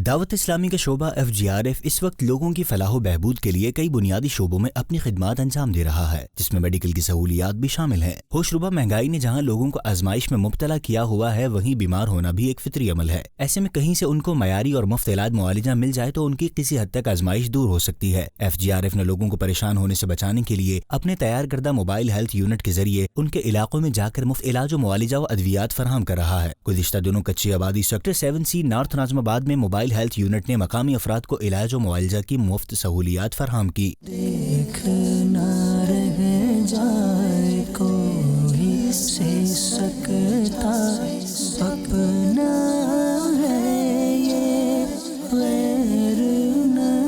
دعوت اسلامی کا شعبہ FGRF اس وقت لوگوں کی فلاح و بہبود کے لیے کئی بنیادی شعبوں میں اپنی خدمات انجام دے رہا ہے، جس میں میڈیکل کی سہولیات بھی شامل ہیں۔ ہوش ربا مہنگائی نے جہاں لوگوں کو آزمائش میں مبتلا کیا ہوا ہے، وہیں بیمار ہونا بھی ایک فطری عمل ہے۔ ایسے میں کہیں سے ان کو معیاری اور مفت علاج معالجہ مل جائے تو ان کی کسی حد تک آزمائش دور ہو سکتی ہے۔ FGRF نے لوگوں کو پریشان ہونے سے بچانے کے لیے اپنے تیار کردہ موبائل ہیلتھ یونٹ کے ذریعے ان کے علاقوں میں جا کر مفت علاج و معالجہ و ادویات فراہم کر رہا ہے۔ گزشتہ دنوں کچی آبادی سیکٹر 7C نارتھ ناظم آباد میں موبائل ہیلتھ یونٹ نے مقامی افراد کو علاج و معالجہ کی مفت سہولیات فراہم کی۔ دیکھنا رہ جائے کوئی سے سکتا اپنا ہے یہ غیر نہیں۔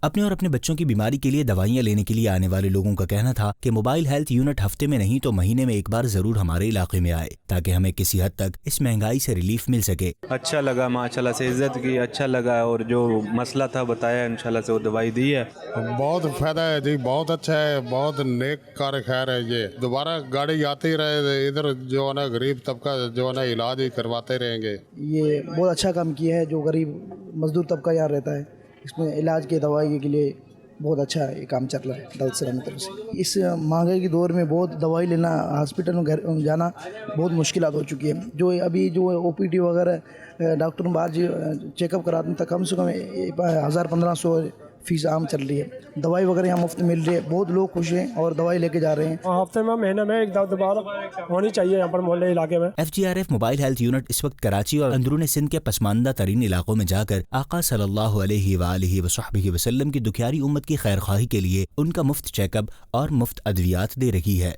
اپنے اور اپنے بچوں کی بیماری کے لیے دوائیاں لینے کے لیے آنے والے لوگوں کا کہنا تھا کہ موبائل ہیلتھ یونٹ ہفتے میں نہیں تو مہینے میں ایک بار ضرور ہمارے علاقے میں آئے تاکہ ہمیں کسی حد تک اس مہنگائی سے ریلیف مل سکے۔ اچھا لگا، ماشاءاللہ سے عزت کی، اچھا لگا، اور جو مسئلہ تھا بتایا، انشاءاللہ سے وہ دوائی دی ہے۔ بہت فائدہ ہے جی، بہت اچھا ہے، بہت نیک کار خیر ہے۔ یہ دوبارہ گاڑی آتی رہے، ادھر جو ہے نا غریب طبقہ جو ہے نا علاج ہی کرواتے رہیں گے۔ یہ بہت اچھا کام کیا ہے، جو غریب مزدور طبقہ یہاں رہتا ہے اس میں علاج کے دوائی کے لیے بہت اچھا یہ کام چل رہا ہے دعوت اسلامی کی طرف سے۔ اس مہنگائی کے دور میں بہت دوائی لینا، ہاسپٹل میں گھر جانا بہت مشکلات ہو چکی ہے۔ جو ابھی جو OPD وغیرہ ڈاکٹر باہر چیک اپ کراتے ہیں تو کم سے کم 1000-1500 فیس عام چل رہی ہے۔ دوائی وغیرہ یہاں مفت مل رہی ہے، بہت لوگ خوش ہیں اور دوائی لے کے جا رہے ہیں۔ ہفتے میں مہینے میں ایک بار ہونی چاہیے یہاں پر محلے علاقے میں۔ FGRF موبائل ہیلتھ یونٹ اس وقت کراچی اور اندرون سندھ کے پسماندہ ترین علاقوں میں جا کر آقا صلی اللہ علیہ وآلہ وصحبہ وسلم کی دکھیاری امت کی خیر خواہی کے لیے ان کا مفت چیک اپ اور مفت ادویات دے رہی ہے۔